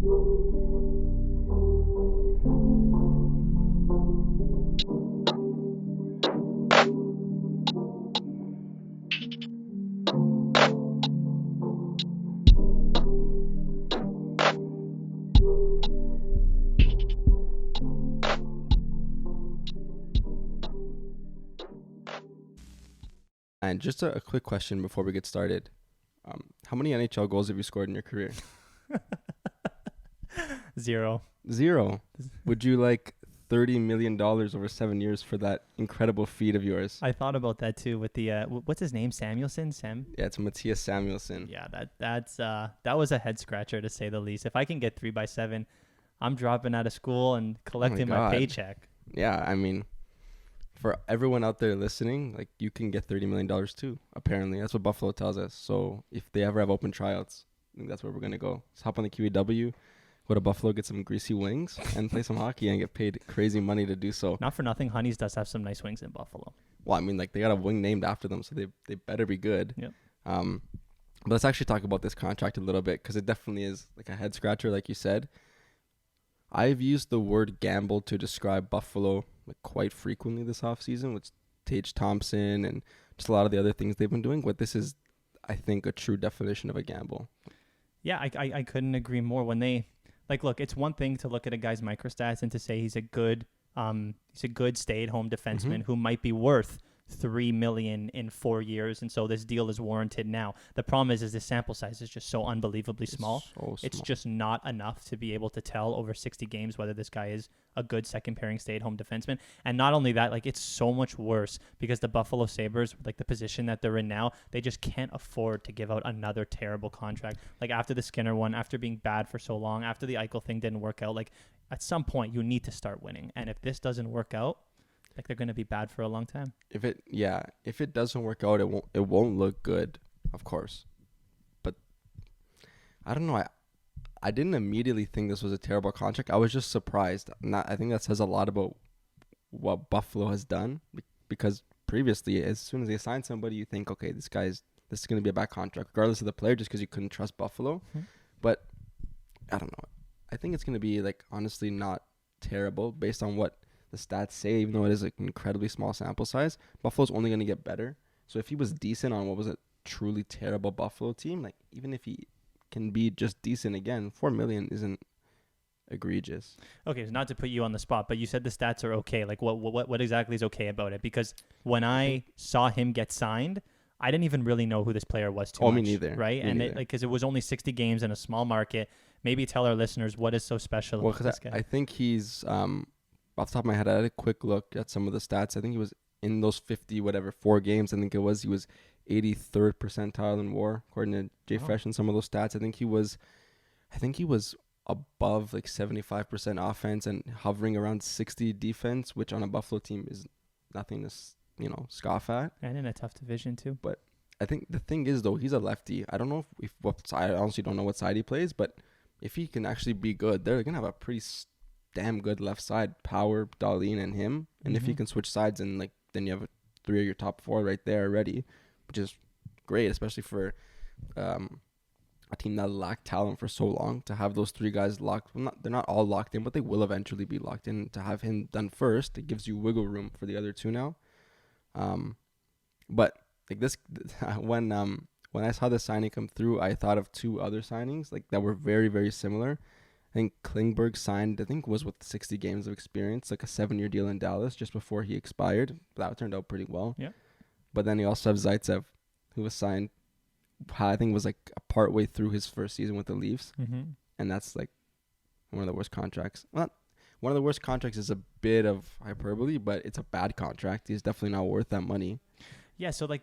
And just a quick question before we get started. How many NHL goals have you scored in your career? 0. 0. Would you like $30 million over 7 years for that incredible feat of yours? I thought about that too with the what's his name, Samuelsson. Yeah, it's Mattias Samuelsson. Yeah, that was a head scratcher to say the least. If I can get 3x7, I'm dropping out of school and collecting my paycheck. Yeah, I mean, for everyone out there listening, like, you can get $30 million too. Apparently, that's what Buffalo tells us. So if they ever have open tryouts, I think that's where we're gonna go. Just hop on the QEW, go to Buffalo, get some greasy wings, and play some hockey and get paid crazy money to do so. Not for nothing, Honey's does have some nice wings in Buffalo. Well, I mean, like, they got a wing named after them, so they better be good. Yep. But let's actually talk about this contract a little bit, because it definitely is like a head scratcher, like you said. I've used the word gamble to describe Buffalo like quite frequently this offseason with Tage Thompson and just a lot of the other things they've been doing. But this is, I think, a true definition of a gamble. Yeah, I couldn't agree more. When they look, it's one thing to look at a guy's microstats and to say he's a good stay-at-home defenseman who might be worth $3 million in 4 years, and so this deal is warranted now. The problem is the sample size is just so unbelievably small. It's just not enough to be able to tell over 60 games whether this guy is a good second pairing stay-at-home defenseman. And not only that, like, it's so much worse because the Buffalo Sabres, like the position that they're in now, they just can't afford to give out another terrible contract. Like, after the Skinner one, after being bad for so long, after the Eichel thing didn't work out, like, at some point you need to start winning. And if this doesn't work out, like, they're going to be bad for a long time. If it doesn't work out, it won't look good, of course. But I don't know. I didn't immediately think this was a terrible contract. I was just surprised. I think that says a lot about what Buffalo has done, because previously, as soon as they sign somebody, you think, okay, this is going to be a bad contract, regardless of the player, just because you couldn't trust Buffalo. Mm-hmm. But I don't know. I think it's going to be, like, honestly not terrible based on what the stats say, even though it is an incredibly small sample size. Buffalo's only going to get better. So if he was decent on what was a truly terrible Buffalo team, like, even if he can be just decent again, $4 million isn't egregious. Okay, so not to put you on the spot, but you said the stats are okay. Like, what exactly is okay about it? Because when I saw him get signed, I didn't even really know who this player was too much. Me neither. Right? Because it was only 60 games in a small market. Maybe tell our listeners what is so special about this guy. I think he's... off the top of my head, I had a quick look at some of the stats. I think he was in those 4 games. I think he was 83rd percentile in WAR, according to Jay Fresh and some of those stats. I think he was above like 75% offense and hovering around 60 defense, which on a Buffalo team is nothing to scoff at. And in a tough division too. But I think the thing is, though, he's a lefty. I don't know if what side. I honestly don't know what side he plays, but if he can actually be good, they're gonna have a pretty damn good left side, Power, Dahlin, and him. And if he can switch sides, and like, then you have 3 of your top 4 right there already, which is great, especially for a team that lacked talent for so long. To have those 3 guys locked, they're not all locked in, but they will eventually be locked in. To have him done first, it gives you wiggle room for the other 2 now. But like this, when I saw the signing come through, I thought of 2 other signings like that were very, very similar. I think Klingberg signed, was with 60 games of experience, like a 7-year deal in Dallas just before he expired. That turned out pretty well. Yeah. But then you also have Zaitsev, who was signed, I think was like a part way through his first season with the Leafs. Mm-hmm. And that's like one of the worst contracts. One of the worst contracts is a bit of hyperbole, but it's a bad contract. He's definitely not worth that money. Yeah, so like,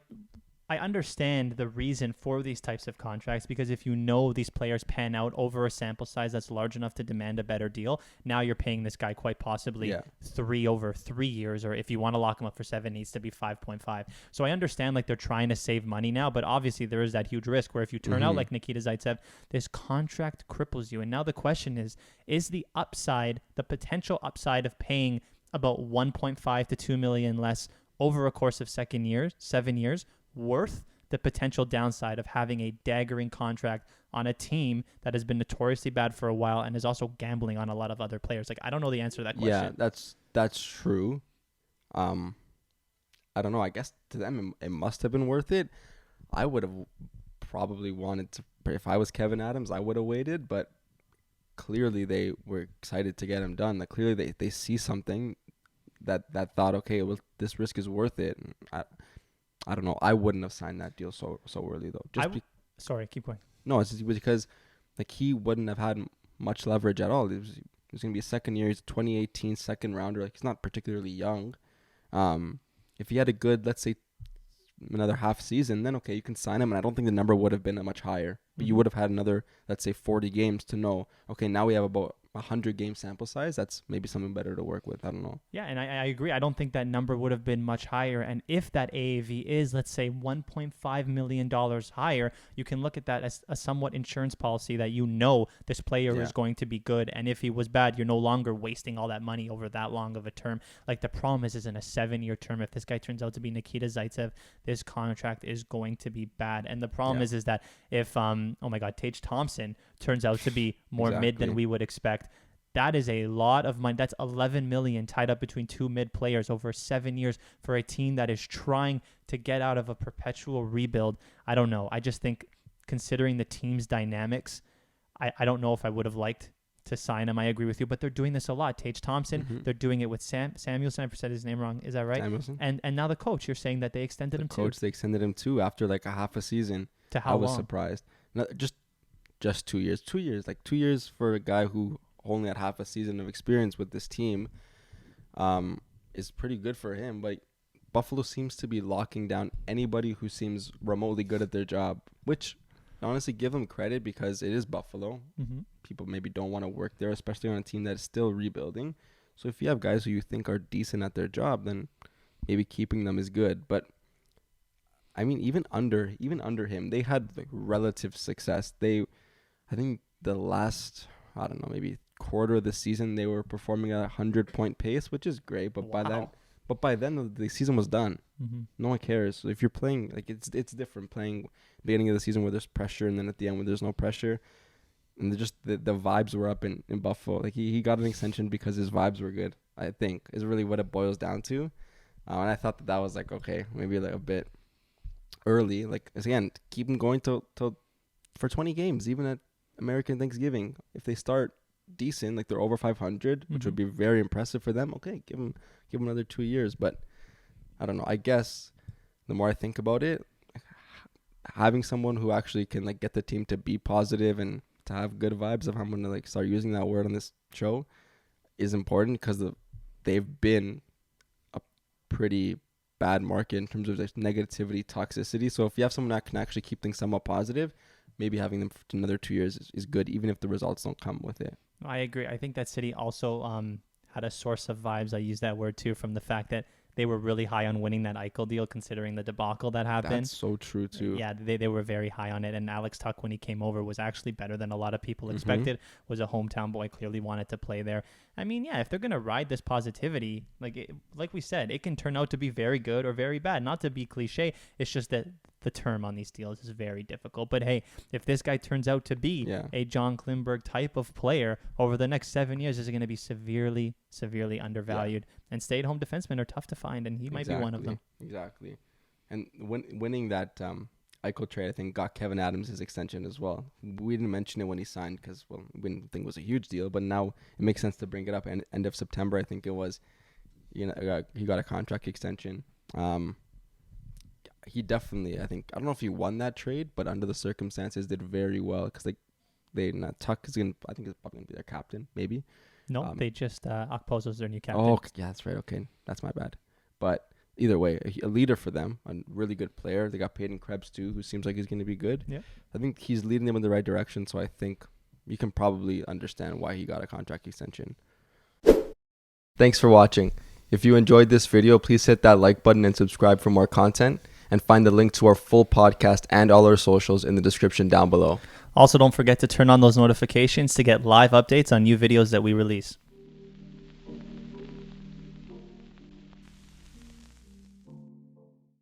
I understand the reason for these types of contracts, because if you know these players pan out over a sample size that's large enough to demand a better deal, now you're paying this guy quite possibly 3 over 3 years, or if you want to lock him up for 7, it needs to be 5.5. So I understand like they're trying to save money now, but obviously there is that huge risk where if you turn out like Nikita Zaitsev, this contract cripples you. And now the question is the upside, the potential upside of paying about 1.5 to 2 million less over a course of 7 years, worth the potential downside of having a daggering contract on a team that has been notoriously bad for a while and is also gambling on a lot of other players? Like, I don't know the answer to that question. Yeah, that's true. I don't know. I guess to them it must have been worth it. I would have probably wanted to. If I was Kevin Adams, I would have waited. But clearly they were excited to get him done. Like clearly they see something that thought, okay, well, this risk is worth it. And I don't know. I wouldn't have signed that deal so early though. Sorry, keep going. No, it's just because like he wouldn't have had much leverage at all. It was going to be a second year. He's a 2018 second rounder. Like he's not particularly young. If he had a good, let's say, another half season, then okay, you can sign him, and I don't think the number would have been much higher. But you would have had another, let's say, 40 games to know, okay, now we have about 100 game sample size. That's maybe something better to work with. I don't know. Yeah, and I agree. I don't think that number would have been much higher. And if that AAV is, let's say, $1.5 million higher, you can look at that as a somewhat insurance policy that you know this player is going to be good. And if he was bad, you're no longer wasting all that money over that long of a term. Like the problem is in a 7-year term, if this guy turns out to be Nikita Zaitsev, this contract is going to be bad. And the problem is that if, oh my God, Tage Thompson turns out to be more mid than we would expect, that is a lot of money. That's $11 million tied up between two mid players over 7 years for a team that is trying to get out of a perpetual rebuild. I don't know. I just think considering the team's dynamics, I don't know if I would have liked to sign him. I agree with you, but they're doing this a lot. Tage Thompson, they're doing it with Samuelsson. I said his name wrong. Is that right? Samuelsson. And now the coach, you're saying that they extended him too. They extended him too after like a half a season. To how long? I was surprised. No, just 2 years. 2 years. Like 2 years for a guy who only had half a season of experience with this team is pretty good for him. But Buffalo seems to be locking down anybody who seems remotely good at their job, which honestly give them credit because it is Buffalo. People maybe don't want to work there, especially on a team that is still rebuilding. So if you have guys who you think are decent at their job, then maybe keeping them is good. But I mean, even under him, they had like relative success. I think the last, I don't know, maybe quarter of the season they were performing at a 100-point pace, which is great. But by then the season was done. No one cares. So if you're playing, like it's different playing beginning of the season where there's pressure and then at the end where there's no pressure. And the vibes were up in Buffalo. Like he got an extension because his vibes were good, I think, is really what it boils down to. And I thought that was like, okay, maybe like a bit early. Like, again, keep him going till for 20 games, even at American Thanksgiving. If they start decent, like they're over 500, which would be very impressive for them, okay, give him another 2 years. But I don't know. I guess the more I think about it, having someone who actually can like get the team to be positive and to have good vibes, if I'm going to like start using that word on this show, is important because they've been a pretty bad market in terms of like negativity, toxicity. So if you have someone that can actually keep things somewhat positive, maybe having them for another 2 years is good, even if the results don't come with it. I agree. I think that city also had a source of vibes. I use that word too, from the fact that they were really high on winning that Eichel deal, considering the debacle that happened. That's so true too. Yeah, they were very high on it. And Alex Tuck, when he came over, was actually better than a lot of people expected. Was a hometown boy, clearly wanted to play there. I mean, yeah, if they're gonna ride this positivity, like we said, it can turn out to be very good or very bad. Not to be cliche, it's just that the term on these deals is very difficult. But hey, if this guy turns out to be a John Klingberg type of player over the next 7 years, is going to be severely undervalued. And stay-at-home defensemen are tough to find, and he might be one of them. Exactly. And winning that Eichel trade, I think, got Kevin Adams his extension as well. We didn't mention it when he signed because, well, we didn't think it was a huge deal, but now it makes sense to bring it up. And end of September, I think it was, he got a contract extension. He definitely, I don't know if he won that trade, but under the circumstances did very well because Tuck is I think is probably gonna be their captain, maybe. No, they just Okposo's their new captain. Oh, yeah, that's right. Okay, that's my bad. But either way, a leader for them, a really good player. They got Peyton Krebs too, who seems like he's going to be good. Yeah, I think he's leading them in the right direction. So I think you can probably understand why he got a contract extension. Thanks for watching. If you enjoyed this video, please hit that like button and subscribe for more content. And find the link to our full podcast and all our socials in the description down below. Also, don't forget to turn on those notifications to get live updates on new videos that we release.